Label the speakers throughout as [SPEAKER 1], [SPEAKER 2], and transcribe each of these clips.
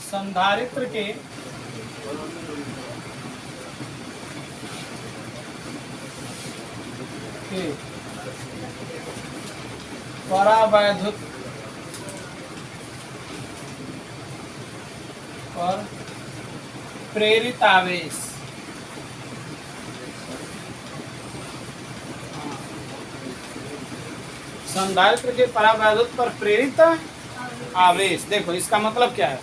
[SPEAKER 1] संधारित्र के परावैद्युत और प्रेरित आवेश संधारित्र के परावैद्युत पर प्रेरित आवेश। देखो इसका मतलब क्या है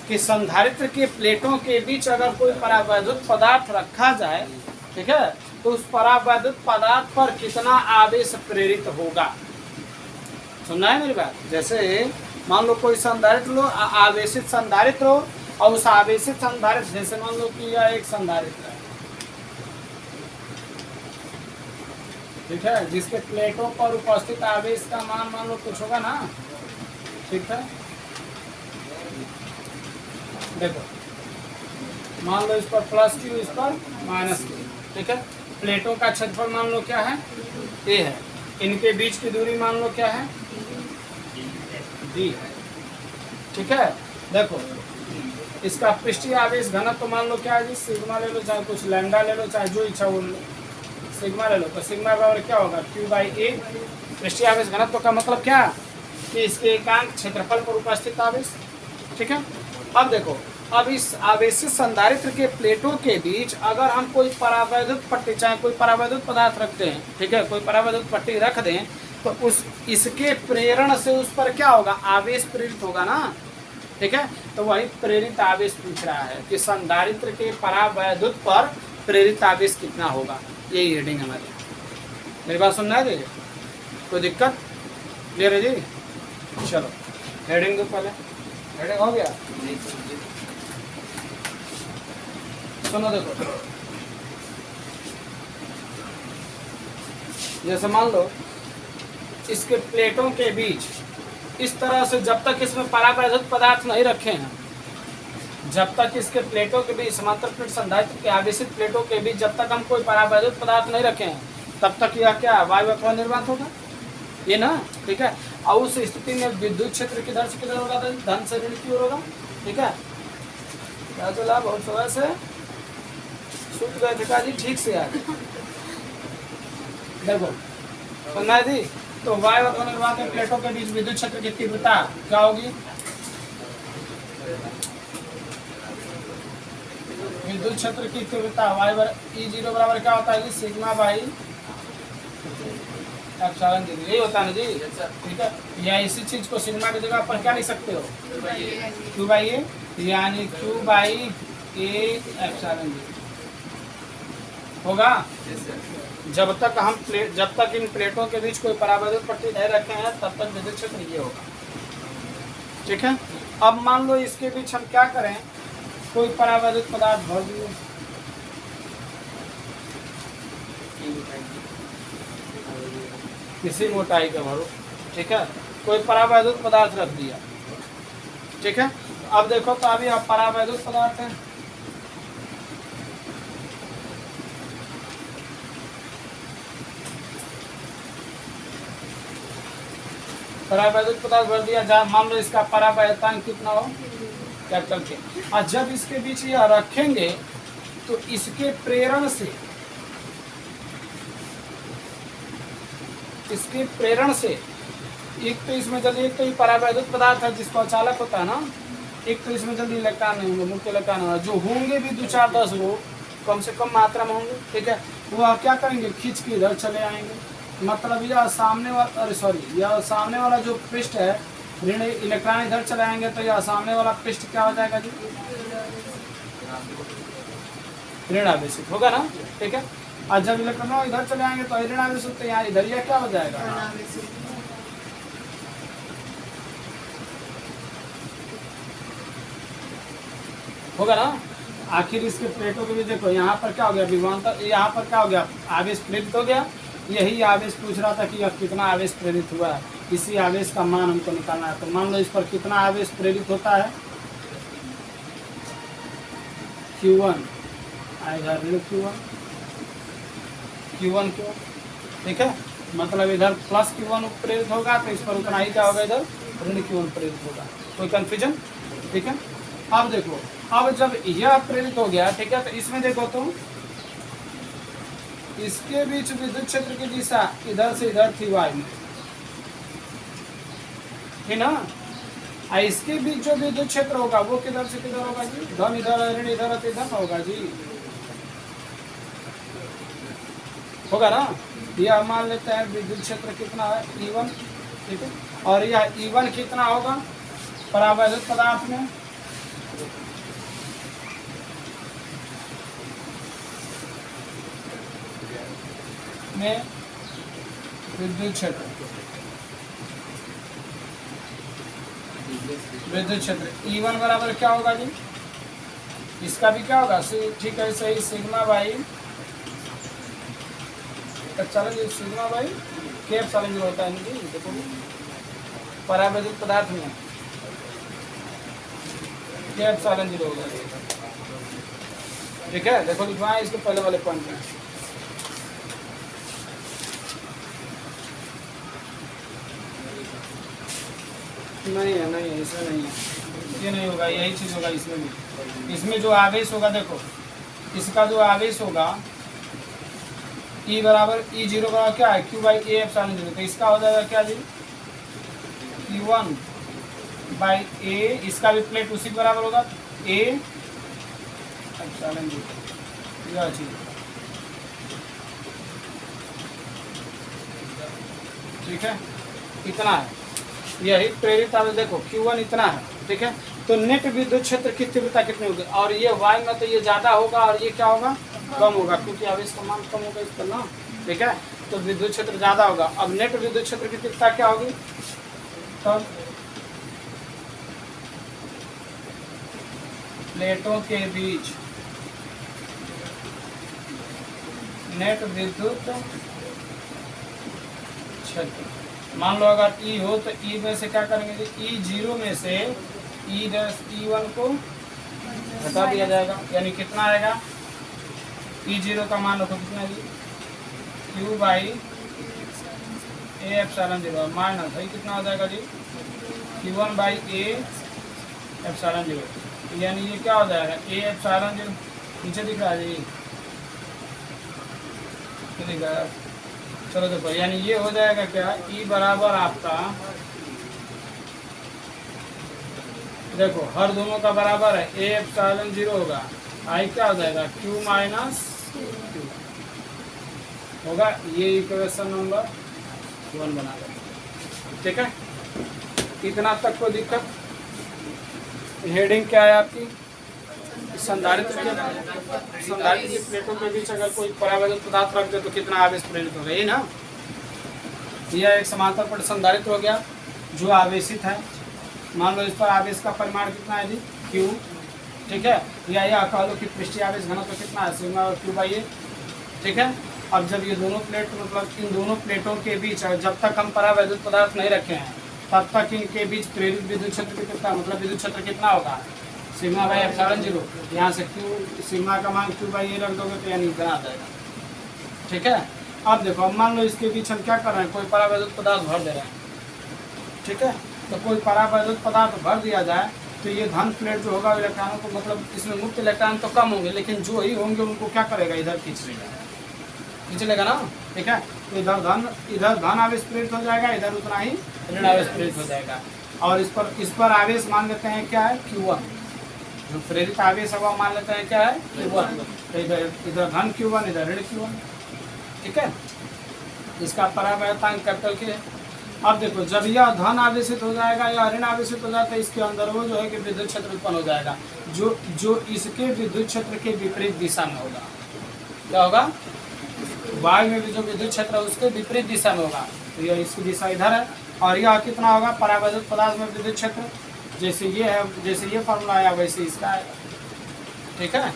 [SPEAKER 1] कि संधारित्र के प्लेटों के बीच अगर कोई परावैद्युत पदार्थ रखा जाए, ठीक है, तो उस परावैद्युत पदार्थ पर कितना आवेश प्रेरित होगा। सुनना है मेरी बात। जैसे मान लो कोई संधारित्र लो, आवेशित संधारित्र हो, और उस आवेशित संधारित्र, जैसे मान लो कि यह एक संधारित्र है, ठीक है, जिसके प्लेटों पर उपस्थित आवेश का मान लो कुछ होगा ना, ठीक है। देखो मान लो इस पर प्लस क्यू, इस पर माइनस क्यू, ठीक है। प्लेटों का क्षेत्रफल मान लो क्या है, ए है। इनके बीच की दूरी मान लो क्या है, डी है, ठीक है। देखो इसका पृष्ठीय आवेश घनत्व तो मान लो क्या है जी, सिग्मा ले लो, चाहे कुछ लैम्डा ले लो, चाहे जो इच्छा वो लो, सिग्मा ले लो। तो सिग्मा बराबर क्या होगा, क्यू बाई ए। पृष्ठीय आवेश घनत्व का मतलब क्या, कि इसके एकांक क्षेत्रफल पर उपस्थित आवेश, ठीक है। अब देखो, अब इस आवेशित संधारित्र के प्लेटों के बीच अगर हम कोई परावैद्युत पट्टी, चाहे कोई परावैद्युत पदार्थ रखते हैं, ठीक है, कोई परावैद्युत पट्टी रख दें, तो उस इसके प्रेरण से उस पर क्या होगा, आवेश प्रेरित होगा ना, ठीक है। तो वही प्रेरित आवेश पूछ रहा है कि संधारित्र के परावैद्युत पर प्रेरित आवेश कितना होगा। यही हेडिंग हमारी। मेरी बात सुनना है जी, कोई दिक्कत क्लियर है जी। चलो हेडिंग दो, पहले हेडिंग हो गया। सुनो देखो, जैसे मान लो इसके प्लेटों के बीच इस तरह से, जब तक इसमें परावैद्युत पदार्थ नहीं रखे हैं, जब तक इसके प्लेटों के बीच, समांतर प्लेट संधारित्र के आवेशित प्लेटों के बीच जब तक हम कोई परावैद्युत पदार्थ नहीं रखे हैं, तब तक यह क्या वायु अथवा निर्वात होगा, ये ना, ठीक है। और उस स्थिति में विद्युत क्षेत्र किधर से किधर होगा, धन से ऋण की ओर होगा, ठीक है। क्या चला, बहुत सुबह से सूत गए थे जी, ठीक से यार। देखो सुनना है जी, तो वायु अथवा निर्वात में प्लेटों के बीच विद्युत क्षेत्र की तीव्रता क्या होगी, विद्युत क्षेत्र की तीव्रता वाई E0 बराबर क्या होता है जी, सिग्मा बाई एप्सिलॉन जी, यही होता है ना जी, ठीक है। या इसी चीज को सिग्मा की जगह पर क्या लिख सकते हो, क्यू बाई ए, यानी क्यू बाई ए एप्सिलॉन जी होगा। जब तक इन प्लेटों के बीच कोई परावैद्युत पट्टी नहीं रखे हैं, तब तक विद्युत क्षेत्र ये होगा, ठीक है। अब मान लो इसके बीच हम क्या करें, कोई परावैद्युत पदार्थ भर दिए, किसी मोटाई का भरो, ठीक है, कोई परावैद्युत पदार्थ रख दिया, ठीक है। अब देखो तो अभी आप परावैद्युत पदार्थ है, परावैद्युत पदार्थ भर दिया, जहाँ मान लो इसका परावैद्युतांक कितना हो, कैपिटल के। और जब इसके बीच यह रखेंगे तो इसके प्रेरण से, एक तो इसमें जल्दी, एक तो ये परावैद्युत पदार्थ है जिसको चालक होता है ना, एक तो इसमें जल्दी इलेक्ट्रॉन नहीं होंगे, मुख्य इलेक्ट्रॉन होगा, जो होंगे भी 2 4 10 वो कम से कम मात्रा में होंगे, ठीक है। वो आप क्या करेंगे, खींच के इधर चले आएंगे, मतलब यह सामने वाला, अरे सॉरी, यह सामने वाला जो पृष्ठ है, ऋण इलेक्ट्रॉन इधर चले आएंगे, तो यह सामने वाला पृष्ठ क्या हो जाएगा जी, ऋण आवेशित होगा ना, ठीक है। और जब इलेक्ट्रॉन इधर चले आएंगे तो ऋण आवेशित, तो यहाँ इधर यह क्या हो जाएगा, होगा ना। आखिर इसके प्लेटों के भी देखो, यहाँ पर क्या हो गया, विभवांतर, यहाँ पर क्या हो गया, आवेश प्रेरित हो गया। यही आवेश पूछ रहा था कि यह कितना आवेश प्रेरित हुआ है, इसी आवेश का मान हमको निकालना है। तो मान लो इस पर कितना आवेश प्रेरित होता है, Q1 आएगा, ऋण Q1 क्यों, ठीक है। मतलब इधर प्लस Q1 प्रेरित होगा तो इस पर उतना ही क्या होगा, इधर ऋण Q1 प्रेरित होगा। कोई कंफ्यूजन? ठीक है। अब देखो, अब जब यह प्रेरित हो गया, ठीक है, तो इसमें देखो तो इसके बीच विद्युत क्षेत्र की दिशा इधर से इधर थी y में, है ना। इसके बीच जो विद्युत क्षेत्र होगा वो किधर से किधर होगा जी, धन इधर ऋण इधर तो इधर होगा जी, होगा ना। यह मान लेते हैं विद्युत क्षेत्र कितना है E1, ठीक है, और यह E1 कितना होगा परावैद्युत पदार्थ में विद्युत क्षेत्र, विद्युत क्षेत्र E1 बराबर क्या होगा जी, इसका भी क्या होगा, ठीक है, सही, सिग्मा बाई, चलो सिग्मा बाई के एप्सिलॉन जो होता है जी, देखो परावैद्युत पदार्थ में के एप्सिलॉन 0 होगा, ठीक है। देखो लिखवाएं इसके पहले वाले पॉइंट में, नहीं है, नहीं है, इसमें नहीं है, ये नहीं होगा, यही चीज़ होगा इसमें भी। इसमें जो आवेश होगा, देखो इसका जो आवेश होगा E बराबर E0 बराबर क्या है, Q बाई ए एप्सिलॉन 0, तो इसका हो जाएगा क्या जी, Q1 बाई ए, इसका भी प्लेट उसी बराबर होगा A एप्सिलॉन 0, यह चीज़, ठीक है, इतना है, यही प्रेरित आवेश। देखो Q1 इतना है, ठीक है, तो नेट विद्युत क्षेत्र की तीव्रता कितनी होगी, और ये y में तो ये ज़्यादा होगा और ये क्या होगा, कम होगा, क्योंकि आवेश का मान कम होगा इस पर ना, ठीक है, तो विद्युत क्षेत्र ज़्यादा होगा। अब नेट विद्युत क्षेत्र की तीव्रता क्या होगी, तब प्लेटों के बीच नेट विद्युत क्षेत्र, मान लो अगर E हो तो E में से क्या करेंगे, E0 में से E1 को घटा दिया जाएगा, यानी कितना आएगा, E0 का मान रखो कितना जी, Q by A epsilon 0 minus भाई कितना हो जाएगा जी, Q1 बाई ए एप्सिलॉन 0, यानी ये क्या हो जाएगा, ए एप्सिलॉन 0 नीचे दिख रहा है जी, दिख रहा है, चलो देखो, यानी ये हो जाएगा क्या, E बराबर आपका, देखो हर दोनों का बराबर है, ए एप्सिलॉन 0 होगा, आई क्या हो जाएगा, Q माइनस Q होगा, ये इक्वेशन नंबर 1 बना दें, ठीक है। इतना तक कोई दिक्कत? हेडिंग क्या है आपकी, संधारित्र की प्लेटों के बीच अगर कोई परावैद्युत पदार्थ रख दे तो कितना आवेश प्रेरित होगा, ये ना। यह एक समांतर पट संधारित्र हो गया जो आवेशित है, मान लो इस पर आवेश का परिमाण कितना है जी, Q, ठीक है, या यह कह लो कि पृष्ठीय आवेश घनत्व कितना है, सिग्मा और Q बाई ए, ठीक है। अब जब ये दोनों प्लेट, मतलब इन दोनों प्लेटों के बीच जब तक हम परावैद्युत पदार्थ नहीं रखे हैं तब तक इनके बीच प्रेरित विद्युत क्षेत्र की कितना, मतलब विद्युत क्षेत्र कितना होगा, सिग्मा बाई एप्सिलॉन 0, यहाँ से Q सिग्मा का मान Q बाई ए रख दोगे तो यानी इतना आ जाएगा, ठीक है। अब देखो, अब मान लो इसके बीच हम क्या कर रहे हैं, कोई परावैद्युत पदार्थ भर दे रहे हैं, ठीक है, तो कोई परावैद्युत पदार्थ भर दिया जाए तो ये धन प्लेट जो होगा इलेक्ट्रॉनों को, मतलब इसमें मुक्त इलेक्ट्रॉन तो कम होंगे, लेकिन जो ही होंगे उनको क्या करेगा, इधर खींच लेगा ना, ठीक है। तो इधर धन आवेश प्रेरित हो जाएगा, इधर उतना ही ऋण आवेश प्रेरित हो जाएगा, और इस पर आवेश मान लेते हैं क्या है, Q1, जो प्रेरित आवेश होगा मान लेते हैं क्या है, Q1, तो इधर धन Q1 इधर ऋण Q1, ठीक है। इसका परावैद्युतांक कैपिटल के है। अब देखो, जब यह धन आवेशित हो जाएगा या ऋण आवेशित हो जाता है, इसके अंदर वो जो है कि विद्युत क्षेत्र उत्पन्न हो जाएगा, जो इसके विद्युत क्षेत्र के विपरीत दिशा में होगा, क्या होगा, वायु में भी जो विद्युत क्षेत्र है उसके विपरीत दिशा में होगा, तो यह इसकी दिशा इधर है, और यह कितना होगा, परावैद्युत पदार्थ में विद्युत क्षेत्र जैसे ये है, जैसे ये फॉर्मूला आया वैसे इसका है, ठीक है।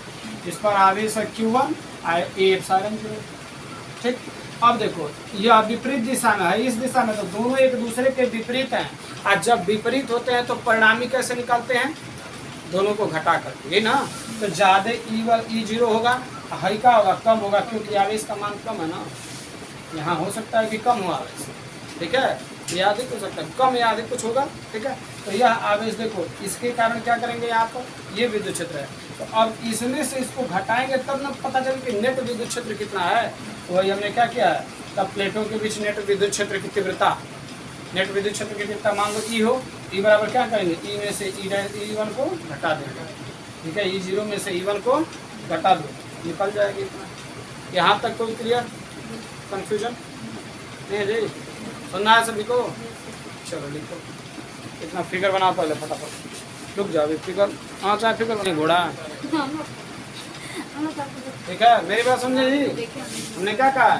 [SPEAKER 1] इस पर आवेश है Q1 ए एप्सिलॉन 0, ठीक। अब देखो, यह विपरीत दिशा में है, इस दिशा में तो दोनों एक दूसरे के विपरीत हैं, और जब विपरीत होते हैं तो परिणामी कैसे निकलते हैं, दोनों को घटा करके, ये ना, तो ज़्यादा E0 होगा, हल्का होगा, कम होगा, क्योंकि आवेश का मान कम है ना, यहाँ हो सकता है कि कम हो आवेश, ठीक है, या अधिक हो सकता है, कम या अधिक कुछ होगा, ठीक है। तो यह आवेश देखो इसके कारण क्या करेंगे, यहाँ पर ये विद्युत क्षेत्र है, तो अब इसमें से इसको घटाएंगे तब ना पता चले कि नेट विद्युत क्षेत्र कितना है। तो वही हमने क्या किया है, तब प्लेटों के बीच नेट विद्युत क्षेत्र की तीव्रता, नेट विद्युत क्षेत्र की तीव्रता मान लो ई हो, ई बराबर क्या करेंगे, ई में से ई1 को घटा देंगे, ठीक है, ई0 में से ई1 को घटा दो, निकल जाएगी इतना। यहाँ तक कोई क्लियर, कंफ्यूजन नहीं जी, सुनना है सभी को, चलो लिखो, इतना फिगर बनाओ पहले फटाफट, रुक जाओ फिगर, हाँ चाहे फिगर बने घोड़ा, ठीक है, मेरी बात समझे जी। हमने क्या कहा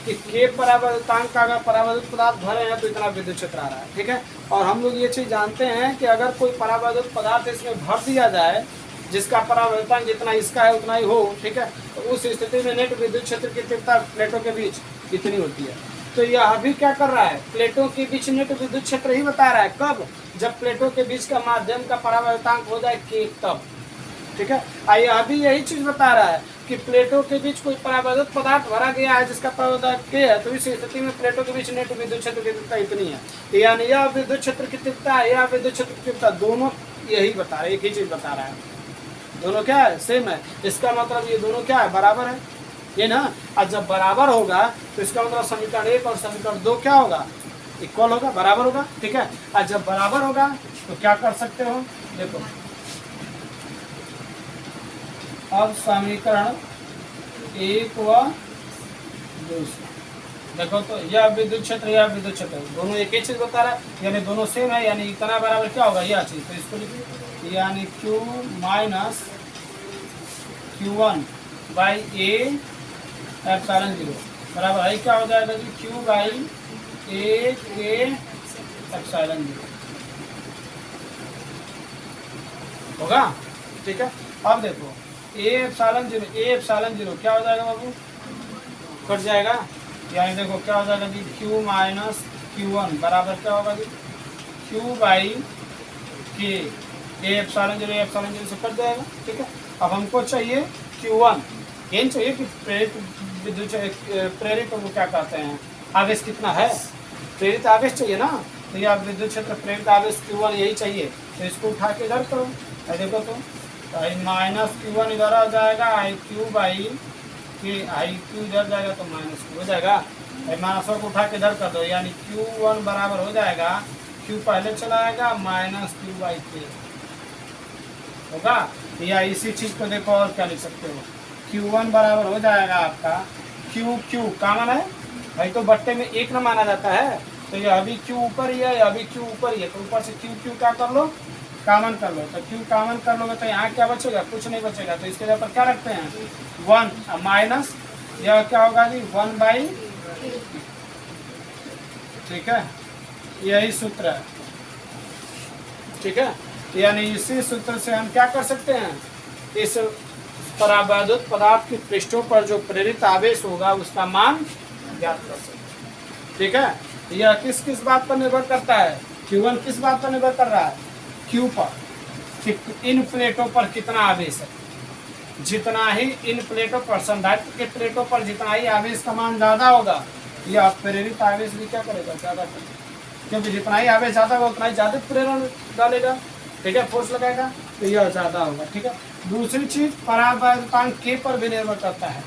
[SPEAKER 1] कि के परावर्तांक का अगर परावर्तित पदार्थ भरे हैं तो इतना विद्युत क्षेत्र आ रहा है, ठीक है। और हम लोग ये चीज़ जानते हैं कि अगर कोई परावर्तित पदार्थ इसमें भर दिया जाए जिसका परावर्तांक जितना इसका है उतना ही हो, ठीक है, तो उस स्थिति में नेट विद्युत क्षेत्र की तीव्रता प्लेटों के बीच कितनी होती है। तो यह अभी क्या कर रहा है, प्लेटों के बीच नेट विद्युत क्षेत्र ही बता रहा है, कब, जब प्लेटों के बीच का माध्यम का परावर्तांक हो जाए के, तब, ठीक है। आइए अभी यही चीज बता रहा है कि प्लेटों के बीच कोई परावर्तित पदार्थ भरा गया है जिसका परावर्तांक के है, तो इस स्थिति में प्लेटों के बीच नेट विद्युत क्षेत्र की तीव्रता इतनी है, यानी यह विद्युत क्षेत्र की तीव्रता है, यह विद्युत क्षेत्र की तीव्रता, दोनों यही बता रहा है, एक ही चीज बता रहा है, दोनों क्या है, सेम है। इसका मतलब ये दोनों क्या है, बराबर है, ये ना। और जब बराबर होगा तो इसका मतलब समीकरण 1 और समीकरण 2 क्या होगा, इक्वल होगा, बराबर होगा, ठीक है। और जब बराबर होगा तो क्या कर सकते हो, देखो अब समीकरण 1 व 2 देखो, तो यह विद्युत क्षेत्र, यह विद्युत क्षेत्र, दोनों एक ही चीज बता रहा है, यानी दोनों सेम है, यानी इतना बराबर क्या होगा, यह चीज, तो इसको लिखिए, यानी Q minus Q1 by A epsilon 0 बराबर है क्या हो जाएगा जी, Q बाई ए के एप्सिलॉन 0 होगा, ठीक है। अब देखो ए एप्सिलॉन 0 क्या हो जाएगा बाबू, कट जाएगा, यानी देखो क्या हो जाएगा जी, Q माइनस Q1 बराबर क्या होगा जी, Q बाई के, ए एप्सिलॉन 0 से कट जाएगा, ठीक है। अब हमको चाहिए Q1, ये चाहिए कि प्रेरित विद्युत, प्रेरित को क्या कहते हैं, आवेश कितना है, प्रेरित आवेश चाहिए ना, तो यह विद्युत क्षेत्र प्रेरित आवेश Q1 यही चाहिए, तो इसको उठा के इधर करो, देखो तो आई माइनस Q1 इधर आ जाएगा, आई क्यू बाई के, आई क्यू इधर जाएगा तो माइनस Q हो जाएगा, माइनस को उठा के इधर कर दो, यानी Q1 बराबर हो जाएगा, Q पहले चला आएगा माइनस Q बाई के होगा, या इसी चीज को देखो और क्या लिख सकते हो, Q1 बराबर हो जाएगा आपका Q कॉमन है भाई, तो बट्टे में एक ना माना जाता है, तो ये अभी Q ऊपर ही है, अभी Q ऊपर ही है, तो ऊपर से Q क्या कर लो, कॉमन कर लो, तो Q कॉमन कर लोगे तो यहाँ क्या बचेगा, कुछ नहीं बचेगा, तो इसके जगह पर क्या रखते हैं 1 माइनस, यह क्या होगा जी 1 बाई, ठीक है, यही सूत्र है, ठीक है। यानी इसी सूत्र से हम क्या कर सकते हैं, इस परावर्तित पदार्थ के पृष्ठों पर जो प्रेरित आवेश होगा उसका मान ज्ञात कर सकते हैं, ठीक है। यह किस किस बात पर निर्भर करता है, Q1 किस बात पर निर्भर कर रहा है, Q पर, कि इन प्लेटों पर कितना आवेश है, जितना ही इन प्लेटों पर, संधारित्र के प्लेटों पर जितना ही आवेश का मान ज्यादा होगा, यह प्रेरित आवेश भी क्या करेगा, ज्यादा करेगा, क्योंकि जितना ही आवेश ज्यादा होगा उतना ही ज्यादा प्रेरण डालेगा, ठीक है, फोर्स लगाएगा, तो यह ज्यादा होगा, ठीक है। दूसरी चीज परावर्तांक के पर भी निर्भर करता है,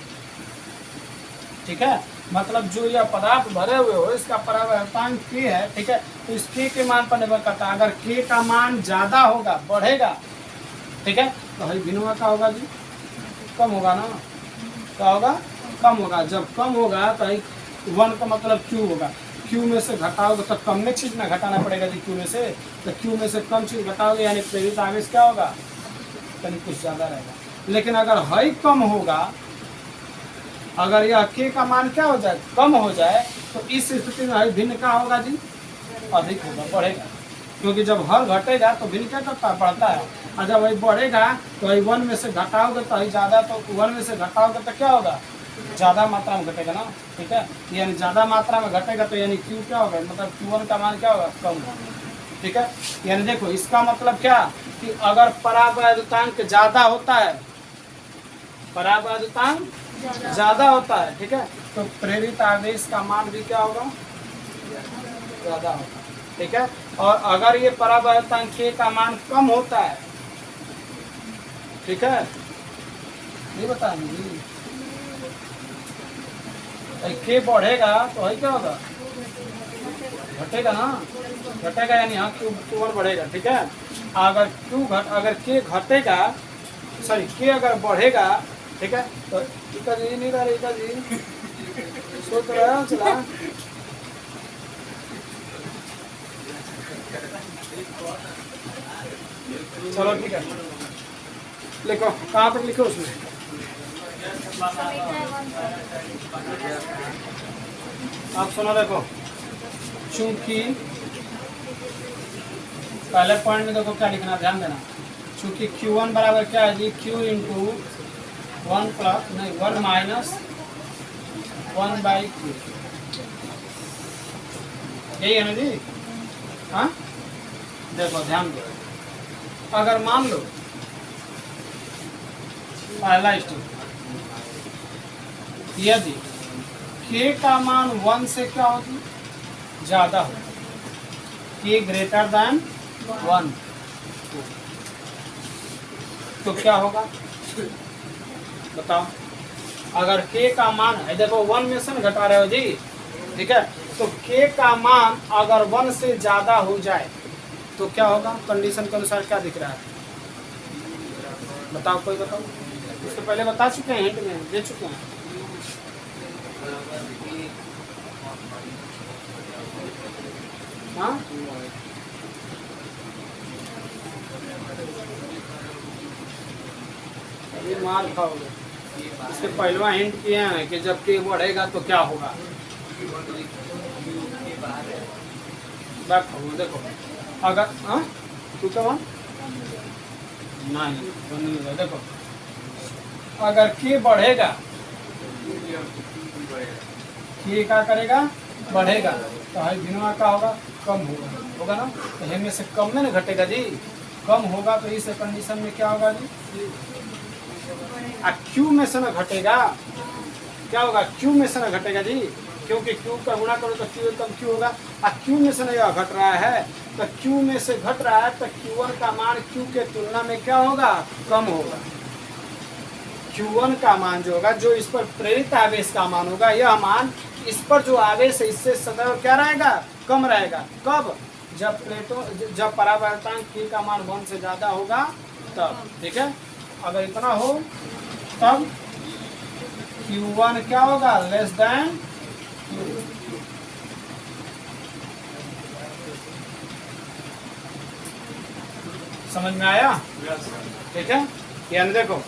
[SPEAKER 1] ठीक है, मतलब जो यह पदार्थ भरे हुए हो इसका परावर्तांक के है, ठीक है, तो इस के मान पर निर्भर करता है, अगर के का मान ज्यादा होगा, बढ़ेगा, ठीक है, तो हई भिन्नवा का होगा जी, कम होगा ना, क्या होगा, कम होगा, जब कम होगा तो 1 का मतलब Q होगा, Q में से घटाओगे तो कम में चीज ना घटाना पड़ेगा जी, Q में से, तो Q में से कम चीज घटाओगे यानी प्रेरित आवेश क्या होगा, कहीं कुछ ज्यादा रहेगा। लेकिन अगर हाई कम होगा, अगर यह के का मान क्या हो जाए, कम हो जाए, तो इस स्थिति में हाई भिन्न का होगा जी, अधिक होगा, बढ़ेगा, क्योंकि जब हर घटेगा तो भिन्न क्या करता है, बढ़ता है, और जब वही बढ़ेगा तो वही 1 में से घटाओगे तो वही ज्यादा, तो 1 में से घटाओगे तो क्या होगा, ज्यादा मात्रा में घटेगा ना, ठीक है, यानी ज्यादा मात्रा में घटेगा तो यानी Q क्या होगा, मतलब Q1 का मान क्या होगा, कम होगा, ठीक है। यानी देखो इसका मतलब क्या, कि अगर परावर्तांक ज्यादा होता है, परावर्तांक ज्यादा होता है, ठीक है। तो प्रेरित आवेश का मान भी क्या होगा, ज्यादा होगा, ठीक है। और अगर ये परावर्तन के का मान कम होता है, ठीक है, ये बताएंगे के बढ़ेगा तो है क्या होगा, घटेगा ना, घटेगा यानी हाँ Q1 बढ़ेगा, ठीक है। अगर के घटेगा, सॉरी के अगर बढ़ेगा, ठीक है, तो इका जी नहीं रहा, इका जी सोच रहा है चला। चलो ठीक है, लिखो कहाँ पर लिखो उसमें, आप सुनो देखो, चूंकि पहले पॉइंट में देखो क्या लिखना, ध्यान देना। चूंकि Q1 बराबर क्या है जी, Q इंटू 1 माइनस 1/Q, यही है ना जी। हाँ देखो ध्यान दो, अगर मान लो पहला स्टेप, यदि k का मान 1 से क्या होगी, ज्यादा हो, k ग्रेटर देन 1, तो क्या होगा बताओ। अगर k का मान है, देखो 1 में से घटा रहे हो जी, ठीक है, तो k का मान अगर 1 से ज्यादा हो जाए तो क्या होगा, कंडीशन के अनुसार क्या दिख रहा है बताओ, कोई बताओ। इससे पहले बता चुके हैं, हिंट में दे चुके हैं। हाँ अभी मार खाओगे, इससे पहलवा हिंट किए हैं कि जब के बढ़ेगा तो क्या होगा। देखो अगर हाँ तू क्या मान नहीं तो नहीं होगा, देखो अगर के बढ़ेगा, के क्या करेगा, बढ़ेगा, तो हर दिनवा का होगा, कम होगा ना, तो हे में से कम में ना घटेगा जी, कम होगा तो इस कंडीशन में क्या होगा जी, Q में से ना घटेगा, क्या होगा, Q में से ना घटेगा जी, क्योंकि Q का गुणा करो तो Q कम Q होगा, Q में से नहीं घट रहा है, तो Q में से घट रहा है तो Q1 का मान Q के तुलना में क्या होगा, कम होगा। Q1 का मान जो होगा, जो इस पर प्रेरित आवेश का मान होगा, यह मान इस पर जो आवेश है इससे सदैव क्या रहेगा, कम रहेगा। कब, जब परावर्तन K का मान 1 से ज्यादा होगा तब, ठीक है। अगर इतना हो तब Q1 क्या होगा, लेस देन Q। समझ में आया, ठीक है। यानी देखो,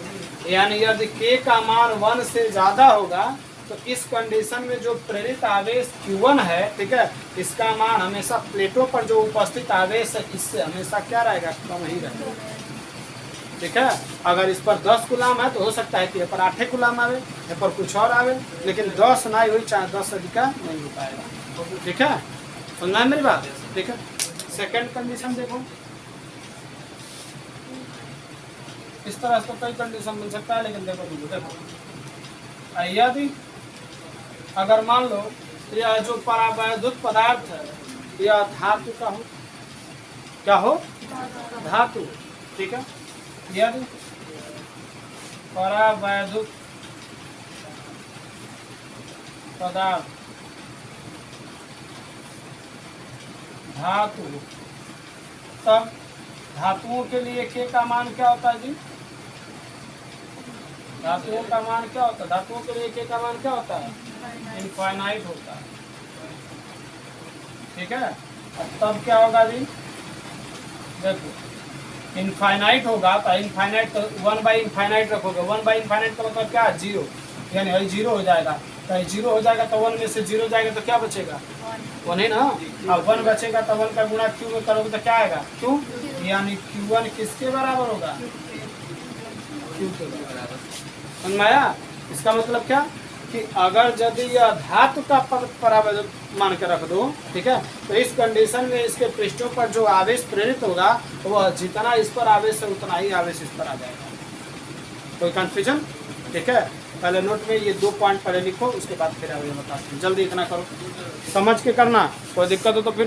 [SPEAKER 1] यानी यदि K का मान 1 से ज्यादा होगा तो इस कंडीशन में जो प्रेरित आवेश Q1 है, ठीक है, इसका मान हमेशा प्लेटों पर जो उपस्थित आवेश है इससे हमेशा क्या रहेगा, कम ही रहेगा, ठीक है। अगर इस पर 10 गुलाम है तो हो सकता है कि यहाँ पर 8 गुलाम आवे, यहाँ पर कुछ और आवे, लेकिन 10 नहीं हुई, चाहे 10 से अधिक नहीं हो पाएगा, ठीक है। सुनना है मेरी बात, ठीक है। सेकेंड कंडीशन देखो, इस तरह से तो कई कंडीशन मिल सकता है, लेकिन देखो यदि अगर मान लो यह जो परावैद्युत पदार्थ है यह धातु का हो, क्या हो, धातु, ठीक है। यदि परावैद्युत पदार्थ धातु, तब धातुओं के लिए K का मान क्या होता है जी, धातुओं का मान क्या होता है, धातुओं के लिए K का मान क्या होता है, इनफाइनाइट होता है, ठीक है। अब तब क्या होगा जी, देखो इनफाइनाइट होगा तो इनफाइनाइट तो 1/इनफाइनाइट रखोगे, 1/इनफाइनाइट का मतलब क्या है, 0, यानी वही 0 हो जाएगा, तो 0 हो जाएगा तो 1 में से 0 जाएगा तो क्या बचेगा, 1 है ना। अब 1 बचेगा तो 1 का गुणा Q में करोगे तो क्या आएगा, Q, यानी Q1 किसके बराबर होगा, Q के बराबर। समझ में आया। इसका मतलब क्या कि अगर यदि यह धातु का परावैद्युत मान के रख दो, ठीक है, तो इस कंडीशन में इसके पृष्ठों पर जो आवेश प्रेरित होगा वह जितना इस पर आवेश है उतना ही आवेश इस पर आ जाएगा। कोई कंफ्यूजन, ठीक है, पहले नोट में ये 2 पॉइंट पहले लिखो, उसके बाद फिर आगे बताते हैं। जल्दी इतना करो, समझ के करना, कोई दिक्कत हो तो फिर